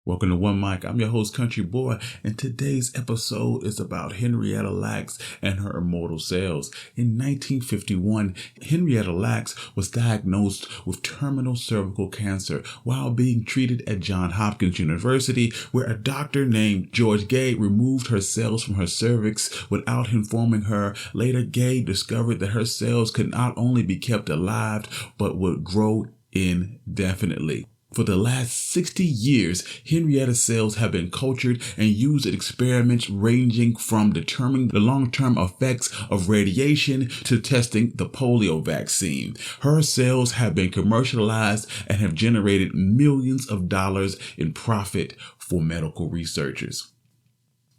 Welcome to One Mic. I'm your host, Country Boy, and today's episode is about Henrietta Lacks and her immortal cells. In 1951, Henrietta Lacks was diagnosed with terminal cervical cancer while being treated at Johns Hopkins University, where a doctor named George Gey removed her cells from her cervix without informing her. Later, Gey discovered that her cells could not only be kept alive, but would grow indefinitely. For the last 60 years, Henrietta's cells have been cultured and used in experiments ranging from determining the long-term effects of radiation to testing the polio vaccine. Her cells have been commercialized and have generated millions of dollars in profit for medical researchers.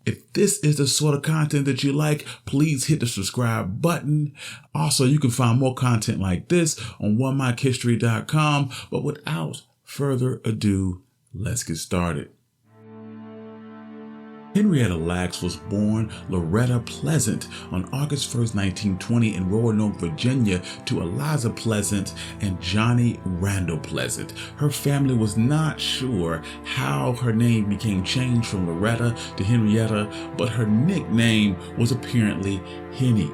If this is the sort of content that you like, please hit the subscribe button. Also, you can find more content like this on OneMicHistory.com, but without further ado, let's get started. Henrietta Lacks was born Loretta Pleasant on August 1st, 1920 in Roanoke, Virginia to Eliza Pleasant and Johnny Randall Pleasant. Her family was not sure how her name became changed from Loretta to Henrietta, but her nickname was apparently Henny.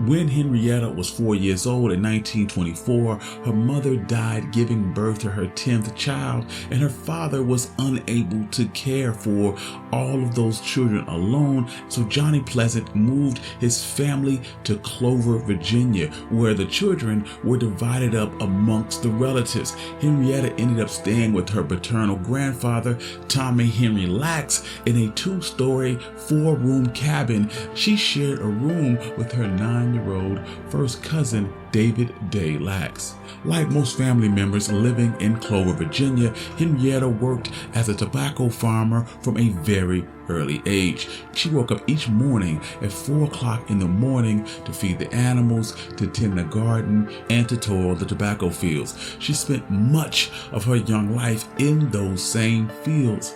When Henrietta was 4 years old in 1924, her mother died giving birth to her 10th child, and her father was unable to care for all of those children alone, so Johnny Pleasant moved his family to Clover, Virginia, where the children were divided up amongst the relatives. Henrietta ended up staying with her paternal grandfather, Tommy Henry Lacks, in a 2-story, 4-room cabin. She shared a room with her 9-year-old first cousin, David Day Lacks. Like most family members living in Clover, Virginia, Henrietta worked as a tobacco farmer from a very early age. She woke up each morning at 4 o'clock in the morning to feed the animals, to tend the garden, and to toil the tobacco fields. She spent much of her young life in those same fields.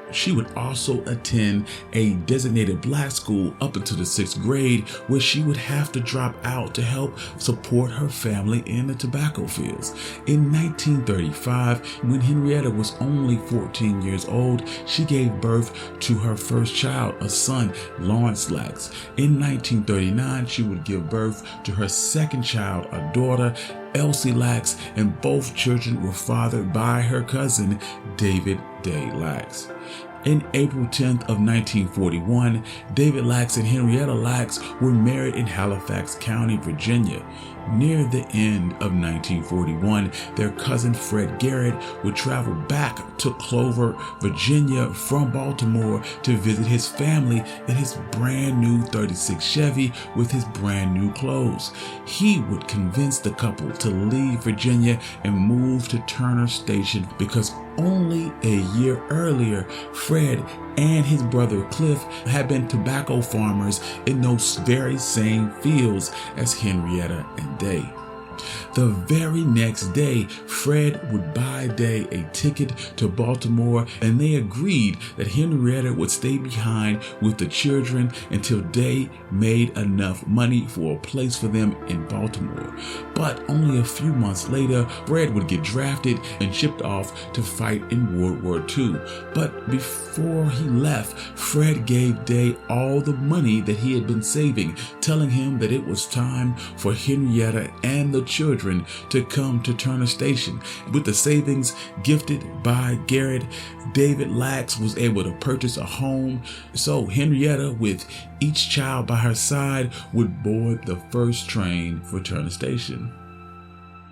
She would also attend a designated black school up until the 6th grade, where she would have to drop out to help support her family in the tobacco fields. In 1935, when Henrietta was only 14 years old, she gave birth to her first child, a son, Lawrence Lacks. In 1939, she would give birth to her second child, a daughter, Elsie Lacks, and both children were fathered by her cousin, David Day Lacks. In April 10th of 1941, David Lacks and Henrietta Lacks were married in Halifax County, Virginia. Near the end of 1941, their cousin Fred Garrett would travel back to Clover, Virginia from Baltimore to visit his family in his brand new 36 Chevy with his brand new clothes. He would convince the couple to leave Virginia and move to Turner Station because only a year earlier, Fred and his brother Cliff had been tobacco farmers in those very same fields as Henrietta and Day. The very next day, Fred would buy Day a ticket to Baltimore, and they agreed that Henrietta would stay behind with the children until Day made enough money for a place for them in Baltimore. But only a few months later, Fred would get drafted and shipped off to fight in World War II. But before he left, Fred gave Day all the money that he had been saving, telling him that it was time for Henrietta and the children to come to Turner Station. With the savings gifted by Garrett, David Lacks was able to purchase a home. So Henrietta, with each child by her side, would board the first train for Turner Station.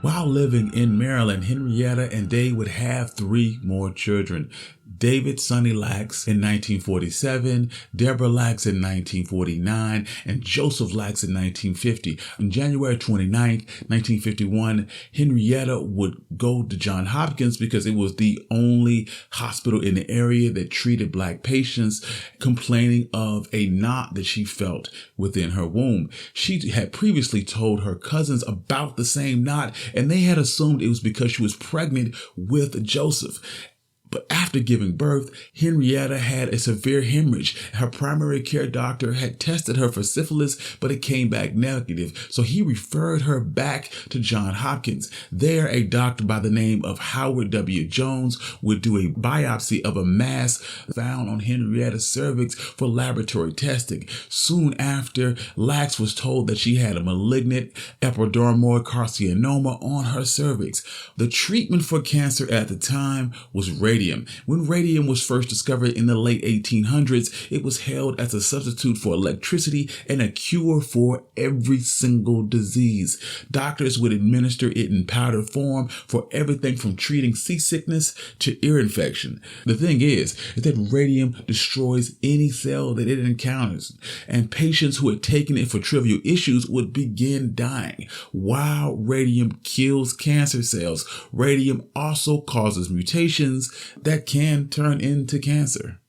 While living in Maryland, Henrietta and Day would have 3 more children. David Sonny Lacks in 1947, Deborah Lacks in 1949, and Joseph Lacks in 1950. On January 29th, 1951, Henrietta would go to Johns Hopkins because it was the only hospital in the area that treated black patients, complaining of a knot that she felt within her womb. She had previously told her cousins about the same knot, and they had assumed it was because she was pregnant with Joseph. But after giving birth, Henrietta had a severe hemorrhage. Her primary care doctor had tested her for syphilis, but it came back negative. So he referred her back to Johns Hopkins. There, a doctor by the name of Howard W. Jones would do a biopsy of a mass found on Henrietta's cervix for laboratory testing. Soon after, Lacks was told that she had a malignant epidermoid carcinoma on her cervix. The treatment for cancer at the time was radium. When radium was first discovered in the late 1800s, it was hailed as a substitute for electricity and a cure for every single disease. Doctors would administer it in powder form for everything from treating seasickness to ear infection. The thing is that radium destroys any cell that it encounters, and patients who had taken it for trivial issues would begin dying. While radium kills cancer cells, radium also causes mutations that can turn into cancer.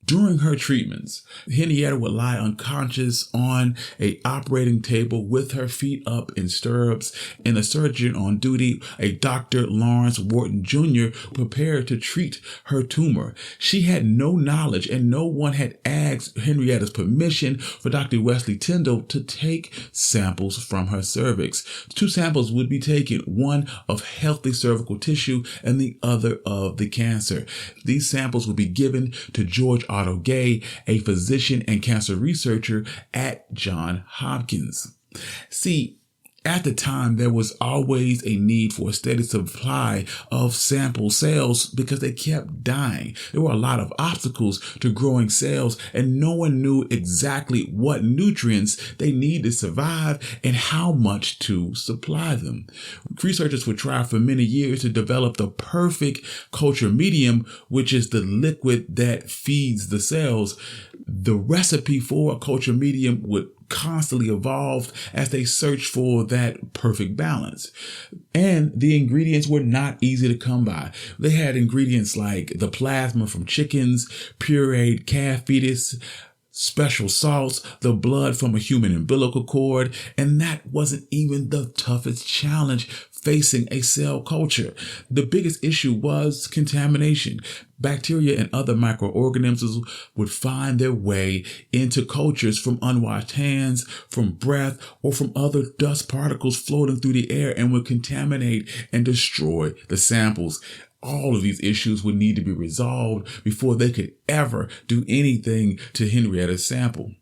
During her treatments, Henrietta would lie unconscious on an operating table with her feet up in stirrups, and a surgeon on duty, a Dr. Lawrence Wharton Jr., prepared to treat her tumor. She had no knowledge, and no one had asked Henrietta's permission for Dr. Wesley Tyndall to take samples from her cervix. 2 samples would be taken, one of healthy cervical tissue and the other of the cancer. These samples would be given to George Gey, a physician and cancer researcher at Johns Hopkins. See, at the time, there was always a need for a steady supply of sample cells because they kept dying. There were a lot of obstacles to growing cells, and no one knew exactly what nutrients they need to survive and how much to supply them. Researchers would try for many years to develop the perfect culture medium, which is the liquid that feeds the cells. The recipe for a culture medium would constantly evolved as they searched for that perfect balance. And the ingredients were not easy to come by. They had ingredients like the plasma from chickens, pureed calf fetus, special salts, the blood from a human umbilical cord, and that wasn't even the toughest challenge facing a cell culture. The biggest issue was contamination. Bacteria and other microorganisms would find their way into cultures from unwashed hands, from breath, or from other dust particles floating through the air and would contaminate and destroy the samples. All of these issues would need to be resolved before they could ever do anything to Henrietta's sample.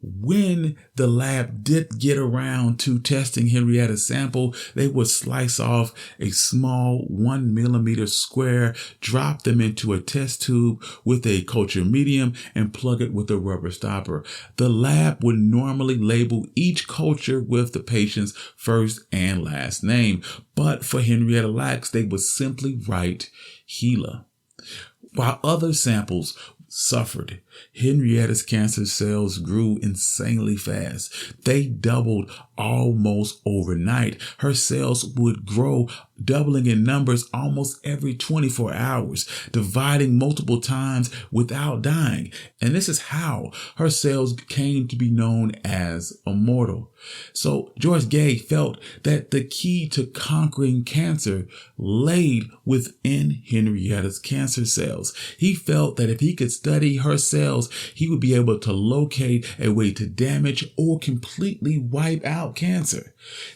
When the lab did get around to testing Henrietta's sample, they would slice off a small 1 millimeter square, drop them into a test tube with a culture medium, and plug it with a rubber stopper. The lab would normally label each culture with the patient's first and last name, but for Henrietta Lacks, they would simply write HeLa. While other samples suffered, Henrietta's cancer cells grew insanely fast. They doubled almost overnight. Her cells would grow, doubling in numbers almost every 24 hours, dividing multiple times without dying. And this is how her cells came to be known as Immortal. So George Gey felt that the key to conquering cancer laid within Henrietta's cancer cells. He felt that if he could study her cells, he would be able to locate a way to damage or completely wipe out cancer.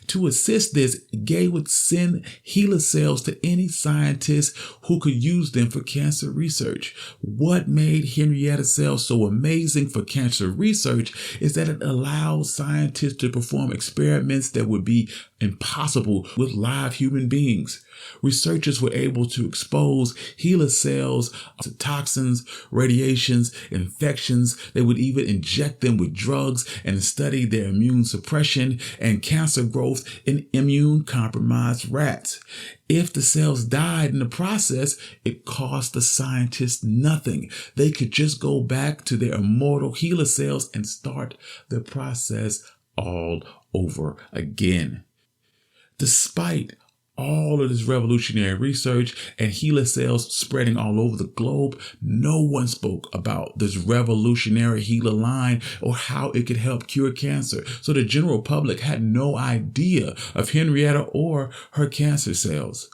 To assist this, Gey would send HeLa cells to any scientist who could use them for cancer research. What made Henrietta cells so amazing for cancer research is that it allows scientists to perform experiments that would be impossible with live human beings. Researchers were able to expose HeLa cells to toxins, radiations, infections. They would even inject them with drugs and study their immune suppression and cancer growth in immune-compromised rats. If the cells died in the process, it cost the scientists nothing. They could just go back to their immortal HeLa cells and start the process all over again. Despite all of this revolutionary research and HeLa cells spreading all over the globe, no one spoke about this revolutionary HeLa line or how it could help cure cancer. So the general public had no idea of Henrietta or her cancer cells.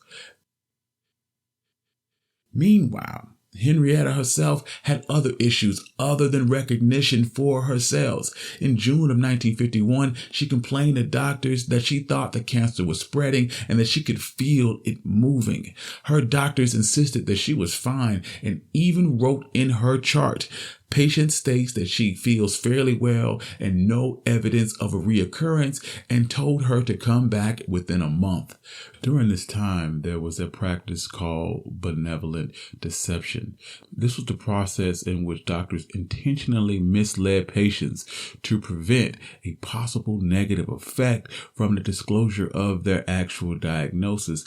Meanwhile, Henrietta herself had other issues other than recognition for her cells. In June of 1951, she complained to doctors that she thought the cancer was spreading and that she could feel it moving. Her doctors insisted that she was fine and even wrote in her chart, "Patient states that she feels fairly well and no evidence of a reoccurrence," and told her to come back within a month. During this time, there was a practice called benevolent deception. This was the process in which doctors intentionally misled patients to prevent a possible negative effect from the disclosure of their actual diagnosis,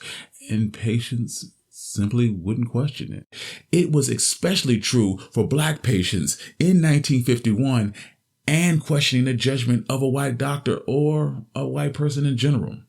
and patients simply wouldn't question it. It was especially true for Black patients in 1951 and questioning the judgment of a white doctor or a white person in general.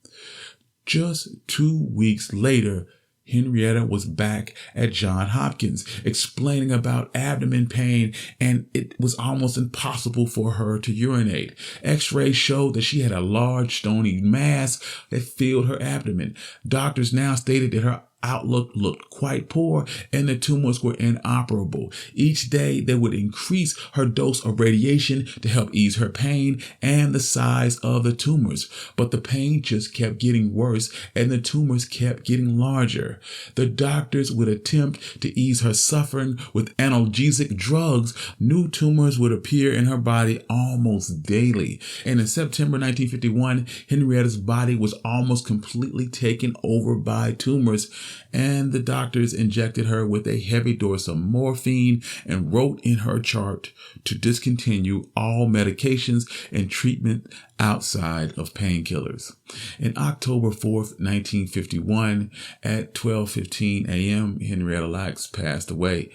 Just 2 weeks later, Henrietta was back at Johns Hopkins explaining about abdomen pain, and it was almost impossible for her to urinate. X-rays showed that she had a large stony mass that filled her abdomen. Doctors now stated that her outlook looked quite poor and the tumors were inoperable. Each day they would increase her dose of radiation to help ease her pain and the size of the tumors, but the pain just kept getting worse and the tumors kept getting larger. The doctors would attempt to ease her suffering with analgesic drugs. New tumors would appear in her body almost daily, and in September 1951, Henrietta's body was almost completely taken over by tumors, and the doctors injected her with a heavy dose of morphine and wrote in her chart to discontinue all medications and treatment outside of painkillers. In October 4th, 1951, at 12:15 a.m., Henrietta Lacks passed away.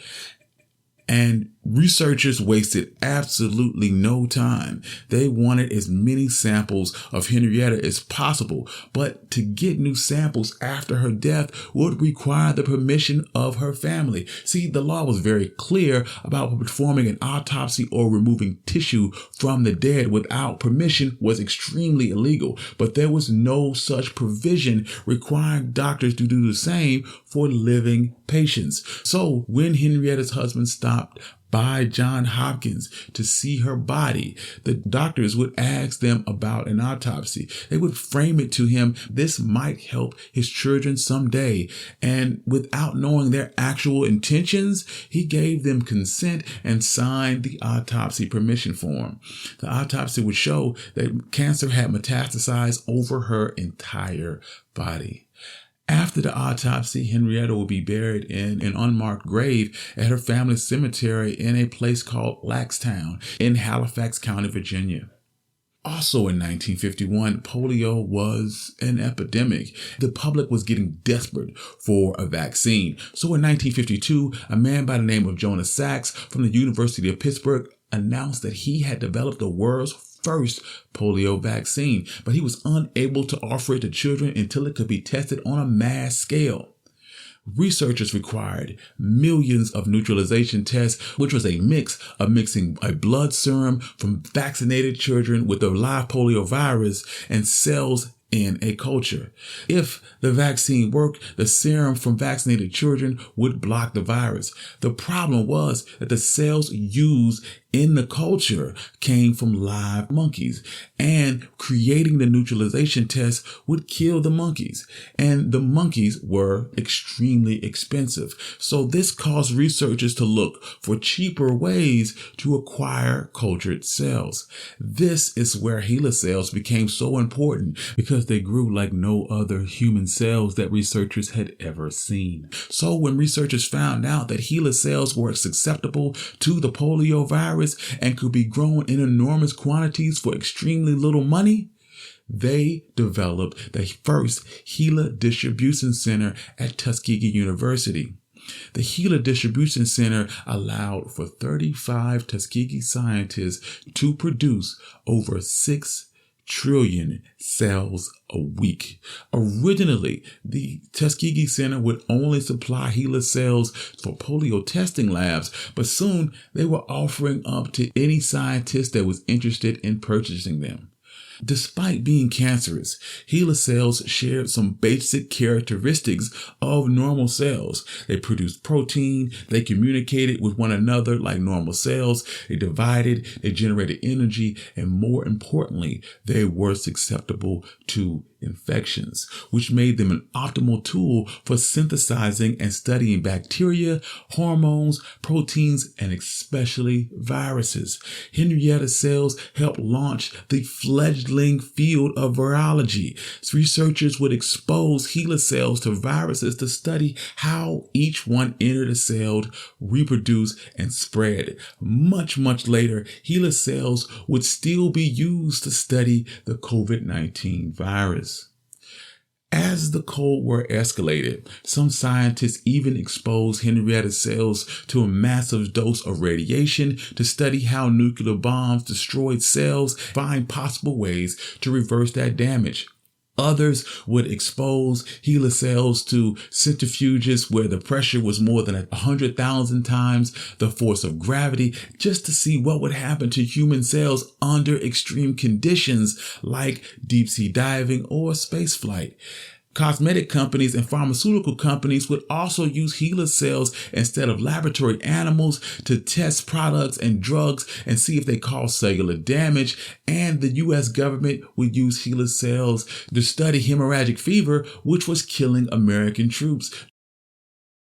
And researchers wasted absolutely no time. They wanted as many samples of Henrietta as possible, but to get new samples after her death would require the permission of her family. See, the law was very clear about performing an autopsy or removing tissue from the dead without permission was extremely illegal, but there was no such provision requiring doctors to do the same for living patients. So when Henrietta's husband stopped by Johns Hopkins to see her body, the doctors would ask them about an autopsy. They would frame it to him, this might help his children someday. And without knowing their actual intentions, he gave them consent and signed the autopsy permission form. The autopsy would show that cancer had metastasized over her entire body. After the autopsy, Henrietta will be buried in an unmarked grave at her family cemetery in a place called Lackstown in Halifax County, Virginia. Also in 1951, polio was an epidemic. The public was getting desperate for a vaccine. So in 1952, a man by the name of Jonas Sachs from the University of Pittsburgh announced that he had developed the world's first polio vaccine, but he was unable to offer it to children until it could be tested on a mass scale. Researchers required millions of neutralization tests, which was a mix of mixing a blood serum from vaccinated children with the live polio virus and cells in a culture. If the vaccine worked, the serum from vaccinated children would block the virus. The problem was that the cells used in the culture came from live monkeys, and creating the neutralization test would kill the monkeys, and the monkeys were extremely expensive. So this caused researchers to look for cheaper ways to acquire cultured cells. This is where HeLa cells became so important because they grew like no other human cells that researchers had ever seen. So when researchers found out that HeLa cells were susceptible to the polio virus and could be grown in enormous quantities for extremely little money, they developed the first HeLa distribution center at Tuskegee University. The HeLa Distribution Center allowed for 35 Tuskegee scientists to produce over 6 trillion cells a week. Originally, the Tuskegee Center would only supply HeLa cells for polio testing labs, but soon they were offering up to any scientist that was interested in purchasing them. Despite being cancerous, HeLa cells shared some basic characteristics of normal cells. They produced protein, they communicated with one another like normal cells, they divided, they generated energy, and more importantly, they were susceptible to infections, which made them an optimal tool for synthesizing and studying bacteria, hormones, proteins, and especially viruses. Henrietta cells helped launch the fledgling field of virology. Researchers would expose HeLa cells to viruses to study how each one entered a cell, reproduced, and spread. Much later, HeLa cells would still be used to study the COVID-19 virus. As the Cold War escalated, some scientists even exposed Henrietta cells to a massive dose of radiation to study how nuclear bombs destroyed cells, find possible ways to reverse that damage. Others would expose HeLa cells to centrifuges where the pressure was more than 100,000 times the force of gravity, just to see what would happen to human cells under extreme conditions like deep sea diving or spaceflight. Cosmetic companies and pharmaceutical companies would also use HeLa cells instead of laboratory animals to test products and drugs and see if they cause cellular damage. And the U.S. government would use HeLa cells to study hemorrhagic fever, which was killing American troops.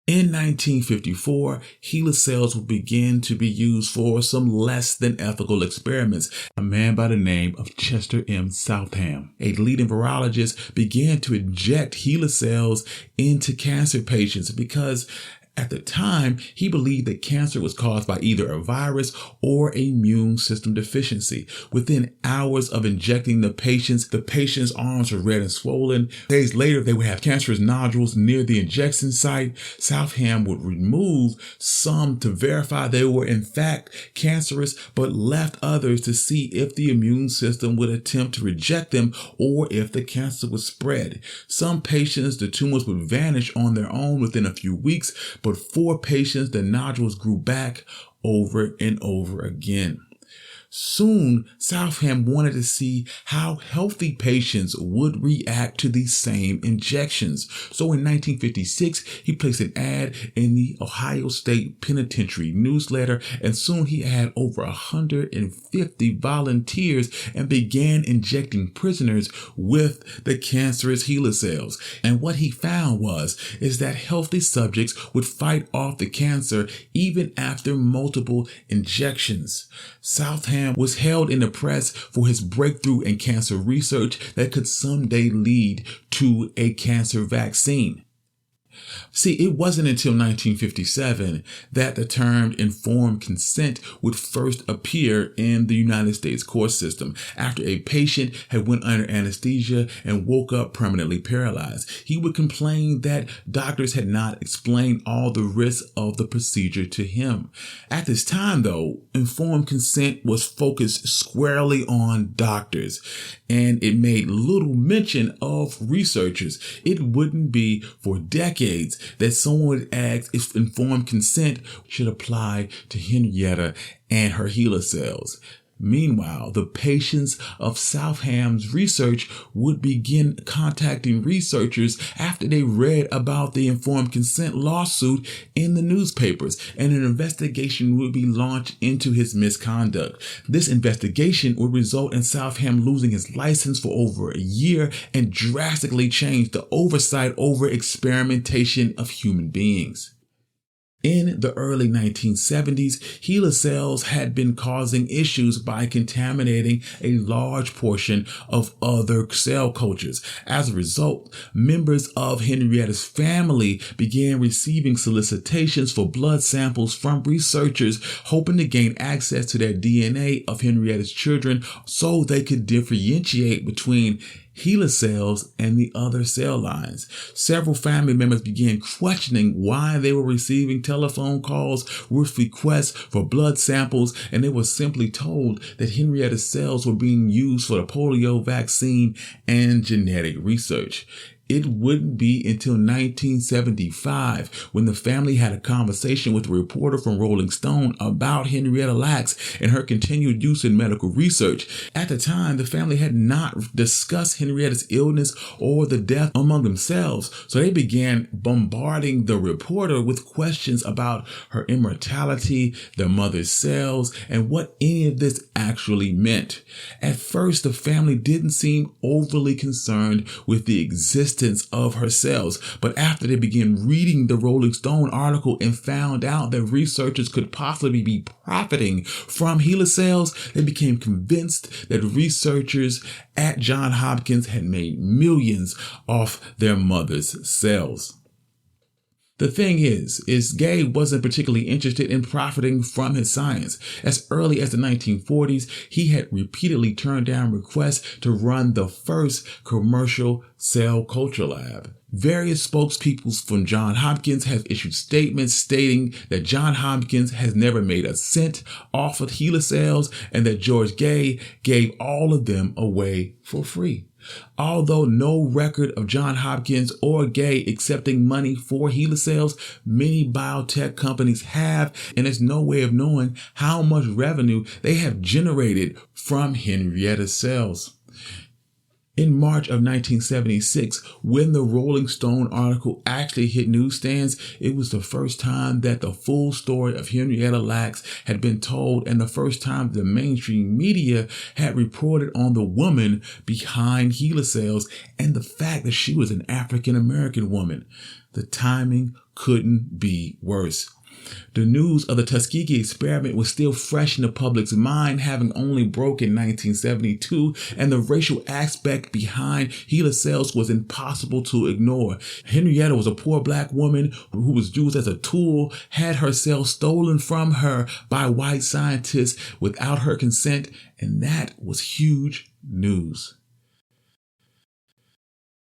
In 1954, HeLa cells would begin to be used for some less than ethical experiments. A man by the name of Chester M. Southam, a leading virologist, began to inject HeLa cells into cancer patients because at the time, he believed that cancer was caused by either a virus or an immune system deficiency. Within hours of injecting the patient's arms were red and swollen. Days later, they would have cancerous nodules near the injection site. Southam would remove some to verify they were in fact cancerous, but left others to see if the immune system would attempt to reject them or if the cancer would spread. Some patients, the tumors would vanish on their own within a few weeks, but for patients, the nodules grew back over and over again. Soon, Southam wanted to see how healthy patients would react to these same injections. So in 1956, he placed an ad in the Ohio State Penitentiary newsletter, and soon he had over 150 volunteers and began injecting prisoners with the cancerous HeLa cells. And what he found is that healthy subjects would fight off the cancer even after multiple injections. Southam was held in the press for his breakthrough in cancer research that could someday lead to a cancer vaccine. See, it wasn't until 1957 that the term informed consent would first appear in the United States court system after a patient had went under anesthesia and woke up permanently paralyzed. He would complain that doctors had not explained all the risks of the procedure to him. At this time, though, informed consent was focused squarely on doctors, and it made little mention of researchers. It wouldn't be for decades that someone would ask if informed consent should apply to Henrietta and her HeLa cells. Meanwhile, the patients of Southam's research would begin contacting researchers after they read about the informed consent lawsuit in the newspapers, and an investigation would be launched into his misconduct. This investigation would result in Southam losing his license for over a year and drastically change the oversight over experimentation of human beings. In the early 1970s, HeLa cells had been causing issues by contaminating a large portion of other cell cultures. As a result, members of Henrietta's family began receiving solicitations for blood samples from researchers hoping to gain access to their DNA of Henrietta's children so they could differentiate between HeLa cells and the other cell lines. Several family members began questioning why they were receiving telephone calls with requests for blood samples, and they were simply told that Henrietta's cells were being used for the polio vaccine and genetic research. It wouldn't be until 1975 when the family had a conversation with a reporter from Rolling Stone about Henrietta Lacks and her continued use in medical research. At the time, the family had not discussed Henrietta's illness or the death among themselves, so they began bombarding the reporter with questions about her immortality, their mother's cells, and what any of this actually meant. At first, the family didn't seem overly concerned with the existence of her cells, but after they began reading the Rolling Stone article and found out that researchers could possibly be profiting from HeLa cells, they became convinced that researchers at Johns Hopkins had made millions off their mother's cells. The thing is Gey wasn't particularly interested in profiting from his science. As early as the 1940s, he had repeatedly turned down requests to run the first commercial cell culture lab. Various spokespeople from Johns Hopkins have issued statements stating that Johns Hopkins has never made a cent off of HeLa cells and that George Gey gave all of them away for free. Although no record of Johns Hopkins or Gey accepting money for HeLa cells, many biotech companies have, and there's no way of knowing how much revenue they have generated from Henrietta's cells. In March of 1976, when the Rolling Stone article actually hit newsstands, it was the first time that the full story of Henrietta Lacks had been told and the first time the mainstream media had reported on the woman behind HeLa cells and the fact that she was an African American woman. The timing couldn't be worse. The news of the Tuskegee experiment was still fresh in the public's mind, having only broken in 1972, and the racial aspect behind HeLa cells was impossible to ignore. Henrietta was a poor black woman who was used as a tool, had her cells stolen from her by white scientists without her consent, and that was huge news.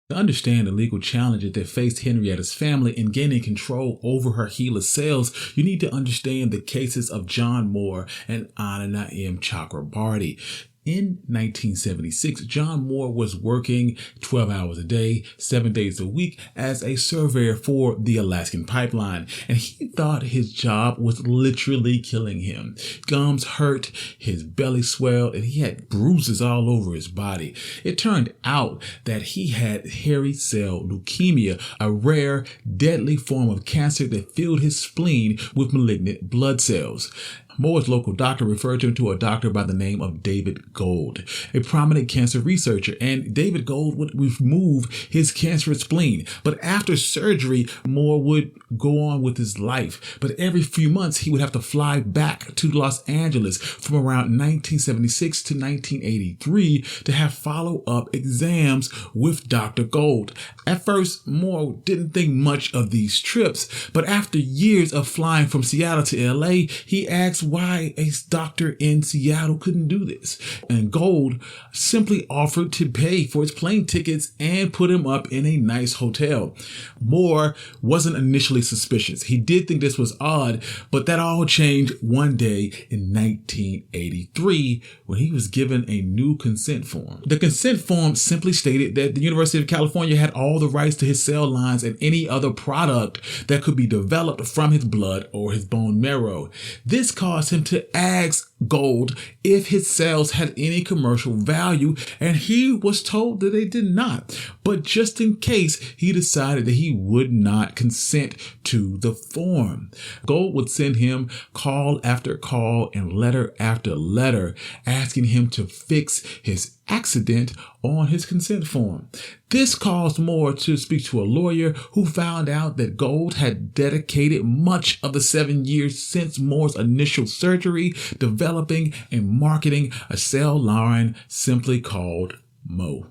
To understand the legal challenges that faced Henrietta's family in gaining control over her HeLa cells, you need to understand the cases of John Moore and Anna-Naim Chakrabarty. In 1976, John Moore was working 12 hours a day, 7 days a week as a surveyor for the Alaskan pipeline, and he thought his job was literally killing him. Gums hurt, his belly swelled, and he had bruises all over his body. It turned out that he had hairy cell leukemia, a rare, deadly form of cancer that filled his spleen with malignant blood cells. Moore's local doctor referred him to a doctor by the name of David Gold, a prominent cancer researcher, and David Gold would remove his cancerous spleen. But after surgery, Moore would go on with his life. But every few months, he would have to fly back to Los Angeles from around 1976 to 1983 to have follow-up exams with Dr. Gold. At first, Moore didn't think much of these trips, but after years of flying from Seattle to LA, he asked why a doctor in Seattle couldn't do this. And Gold simply offered to pay for his plane tickets and put him up in a nice hotel. Moore wasn't initially suspicious. He did think this was odd, but that all changed one day in 1983 when he was given a new consent form. The consent form simply stated that the University of California had all the rights to his cell lines and any other product that could be developed from his blood or his bone marrow. This caused him to ask Gold if his cells had any commercial value, and he was told that they did not. But just in case, he decided that he would not consent to the form. Gold would send him call after call and letter after letter asking him to fix his accident on his consent form. This caused Moore to speak to a lawyer who found out that Gold had dedicated much of the 7 years since Moore's initial surgery developing and marketing a cell line simply called Mo.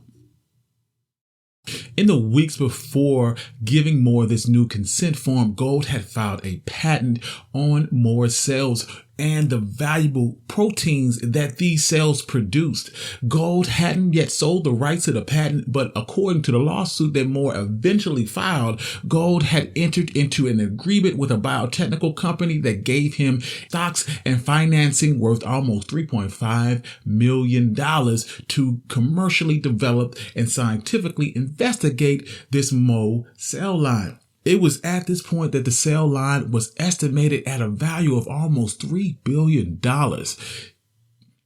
In the weeks before giving Moore this new consent form, Gold had filed a patent on Moore's cells and the valuable proteins that these cells produced. Gold hadn't yet sold the rights to the patent, but according to the lawsuit that Moore eventually filed, Gold had entered into an agreement with a biotechnical company that gave him stocks and financing worth almost $3.5 million to commercially develop and scientifically investigate this Moore cell line. It was at this point that the cell line was estimated at a value of almost $3 billion.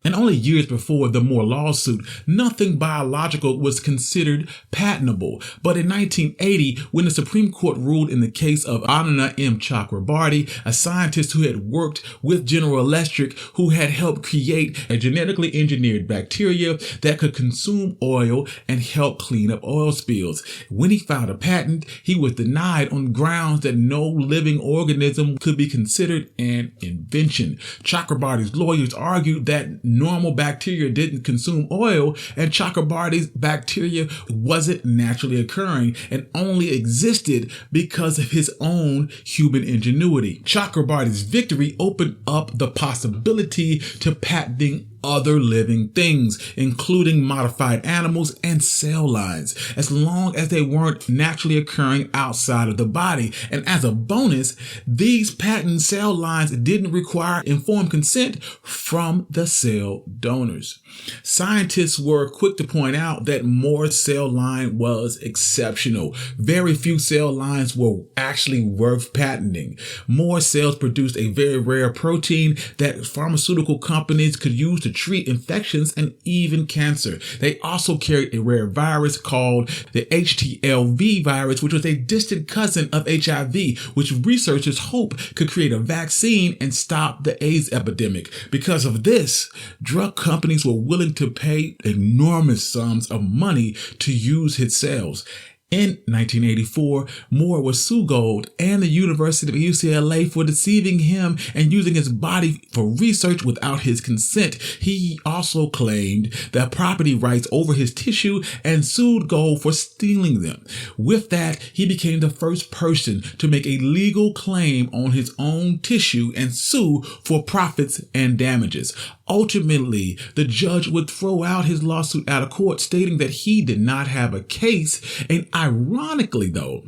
And only years before the Moore lawsuit, nothing biological was considered patentable. But in 1980, when the Supreme Court ruled in the case of Anna M. Chakrabarty, a scientist who had worked with General Electric, who had helped create a genetically engineered bacteria that could consume oil and help clean up oil spills. When he filed a patent, he was denied on grounds that no living organism could be considered an invention. Chakrabarty's lawyers argued that normal bacteria didn't consume oil, and Chakrabarty's bacteria wasn't naturally occurring and only existed because of his own human ingenuity. Chakrabarty's victory opened up the possibility to patenting other living things, including modified animals and cell lines, as long as they weren't naturally occurring outside of the body. And as a bonus, these patent cell lines didn't require informed consent from the cell donors. Scientists were quick to point out that Moore's cell line was exceptional. Very few cell lines were actually worth patenting. Moore's cells produced a very rare protein that pharmaceutical companies could use to treat infections and even cancer. They also carried a rare virus called the HTLV virus, which was a distant cousin of HIV, which researchers hope could create a vaccine and stop the AIDS epidemic. Because of this, drug companies were willing to pay enormous sums of money to use his cells. In 1984, Moore would sue Gold and the University of UCLA for deceiving him and using his body for research without his consent. He also claimed the property rights over his tissue and sued Gold for stealing them. With that, he became the first person to make a legal claim on his own tissue and sue for profits and damages. Ultimately, the judge would throw out his lawsuit out of court, stating that he did not have a case. And ironically, though,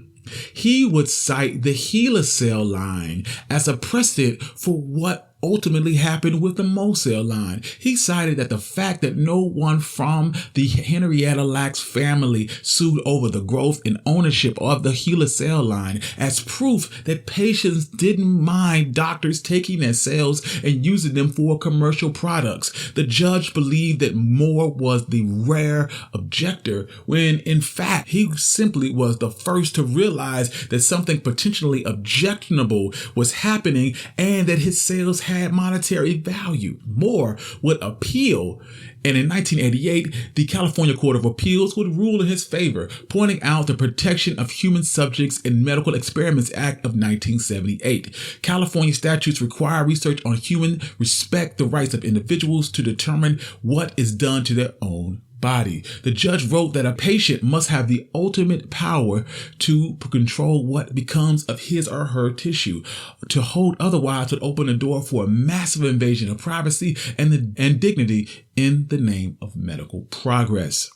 he would cite the HeLa cell line as a precedent for what ultimately happened with the Moore cell line. He cited that the fact that no one from the Henrietta Lacks family sued over the growth and ownership of the HeLa cell line as proof that patients didn't mind doctors taking their cells and using them for commercial products. The judge believed that Moore was the rare objector when in fact he simply was the first to realize that something potentially objectionable was happening and that his cells had monetary value. Moore would appeal, and in 1988, the California Court of Appeals would rule in his favor, pointing out the Protection of Human Subjects in Medical Experiments Act of 1978. California statutes require research on human respect the rights of individuals to determine what is done to their own body. The judge wrote that a patient must have the ultimate power to control what becomes of his or her tissue. To hold otherwise would open the door for a massive invasion of privacy and dignity in the name of medical progress.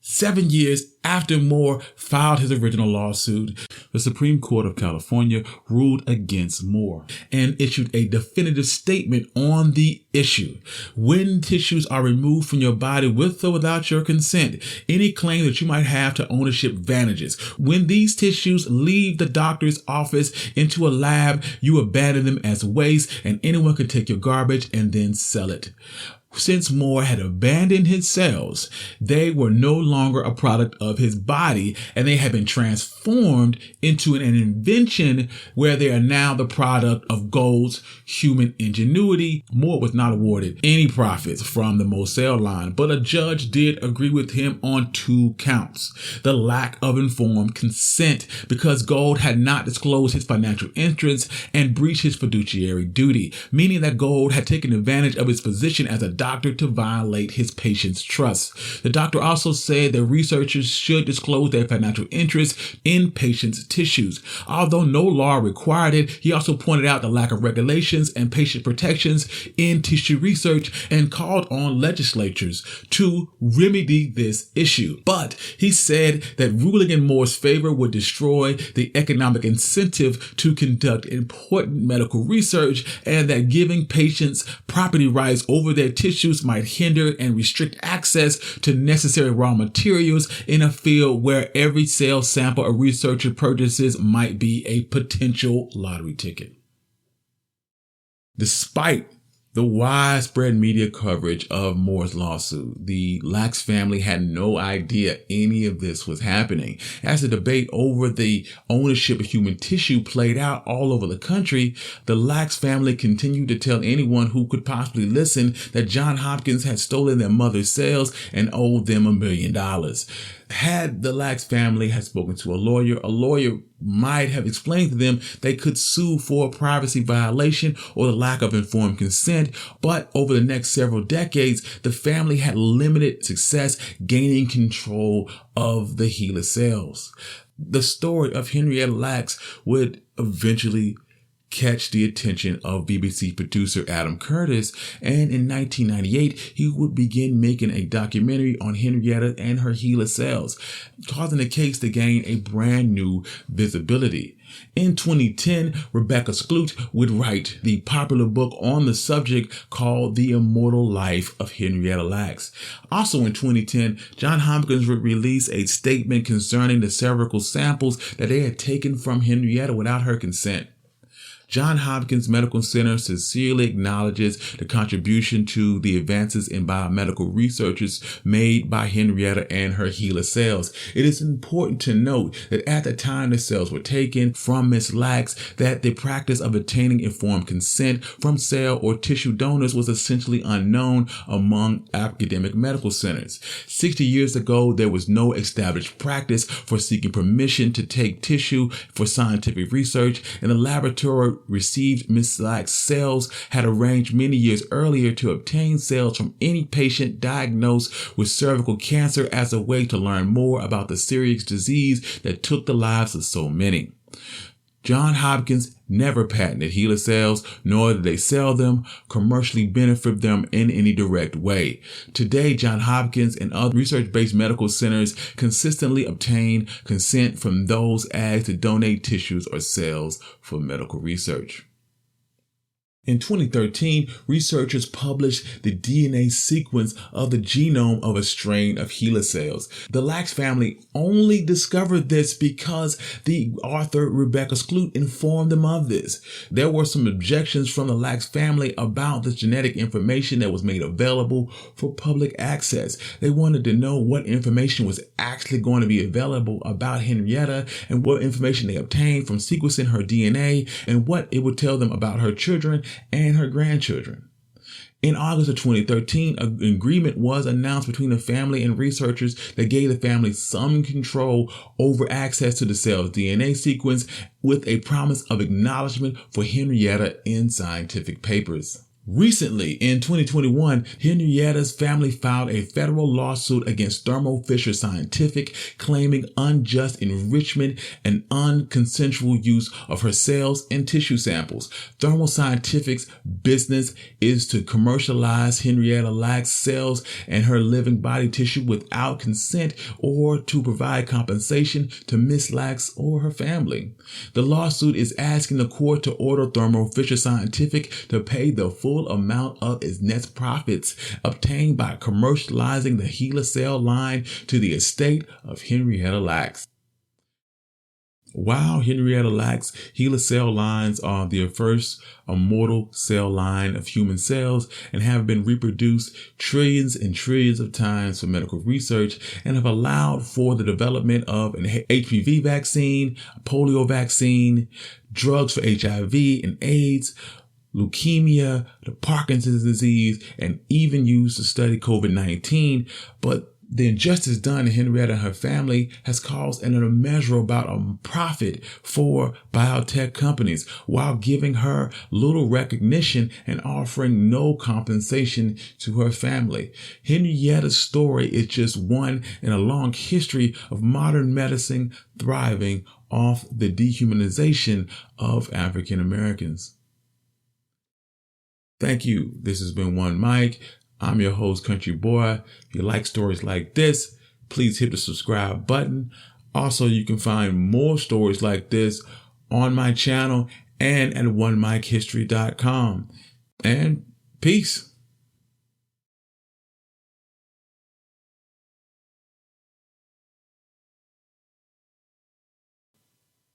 7 years after Moore filed his original lawsuit, the Supreme Court of California ruled against Moore and issued a definitive statement on the issue. When tissues are removed from your body with or without your consent, any claim that you might have to ownership vanishes. When these tissues leave the doctor's office into a lab, you abandon them as waste, and anyone can take your garbage and then sell it. Since Moore had abandoned his cells, they were no longer a product of his body, and they had been transformed into an invention where they are now the product of Gold's human ingenuity. Moore was not awarded any profits from the Moore cell line, but a judge did agree with him on 2 counts. The lack of informed consent, because Gold had not disclosed his financial interests and breached his fiduciary duty, meaning that Gold had taken advantage of his position as a doctor doctor to violate his patient's trust. The doctor also said that researchers should disclose their financial interest in patients' tissues. Although no law required it, he also pointed out the lack of regulations and patient protections in tissue research and called on legislatures to remedy this issue. But he said that ruling in Moore's favor would destroy the economic incentive to conduct important medical research, and that giving patients property rights over their tissues might hinder and restrict access to necessary raw materials in a field where every cell sample a researcher purchases might be a potential lottery ticket. Despite the widespread media coverage of Moore's lawsuit, the Lacks family had no idea any of this was happening. As the debate over the ownership of human tissue played out all over the country, the Lacks family continued to tell anyone who could possibly listen that Johns Hopkins had stolen their mother's cells and owed them $1 million. Had the Lacks family had spoken to a lawyer might have explained to them they could sue for a privacy violation or the lack of informed consent, but over the next several decades, the family had limited success gaining control of the HeLa cells. The story of Henrietta Lacks would eventually catch the attention of BBC producer Adam Curtis, and in 1998 he would begin making a documentary on Henrietta and her HeLa cells, causing the case to gain a brand new visibility. In 2010, Rebecca Skloot would write the popular book on the subject called The Immortal Life of Henrietta Lacks. Also in 2010, Johns Hopkins would release a statement concerning the cervical samples that they had taken from Henrietta without her consent. Johns Hopkins Medical Center sincerely acknowledges the contribution to the advances in biomedical researches made by Henrietta and her HeLa cells. It is important to note that at the time the cells were taken from Ms. Lacks, that the practice of obtaining informed consent from cell or tissue donors was essentially unknown among academic medical centers. 60 years ago, there was no established practice for seeking permission to take tissue for scientific research, and the laboratory received Ms. Lacks' cells had arranged many years earlier to obtain cells from any patient diagnosed with cervical cancer as a way to learn more about the serious disease that took the lives of so many. Johns Hopkins never patented HeLa cells, nor did they sell them, commercially benefit them in any direct way. Today, Johns Hopkins and other research-based medical centers consistently obtain consent from those asked to donate tissues or cells for medical research. In 2013, researchers published the DNA sequence of the genome of a strain of HeLa cells. The Lacks family only discovered this because the author Rebecca Skloot informed them of this. There were some objections from the Lacks family about the genetic information that was made available for public access. They wanted to know what information was actually going to be available about Henrietta and what information they obtained from sequencing her DNA and what it would tell them about her children and her grandchildren. In August of 2013, an agreement was announced between the family and researchers that gave the family some control over access to the cell's DNA sequence with a promise of acknowledgement for Henrietta in scientific papers. Recently, in 2021, Henrietta's family filed a federal lawsuit against Thermo Fisher Scientific, claiming unjust enrichment and unconsensual use of her cells and tissue samples. Thermo Scientific's business is to commercialize Henrietta Lacks' cells and her living body tissue without consent or to provide compensation to Ms. Lacks or her family. The lawsuit is asking the court to order Thermo Fisher Scientific to pay the full amount of its net profits obtained by commercializing the HeLa cell line to the estate of Henrietta Lacks. While Henrietta Lacks' HeLa cell lines are the first immortal cell line of human cells and have been reproduced trillions and trillions of times for medical research and have allowed for the development of an HPV vaccine, a polio vaccine, drugs for HIV and AIDS, leukemia, the Parkinson's disease, and even used to study COVID-19, but The injustice done to Henrietta and her family has caused an immeasurable amount of profit for biotech companies while giving her little recognition and offering no compensation to her family. Henrietta's story is just one in a long history of modern medicine thriving off the dehumanization of African Americans. Thank you. This has been One Mike. I'm your host, Country Boy. If you like stories like this, please hit the subscribe button. Also, you can find more stories like this on my channel and at onemikehistory.com. And peace.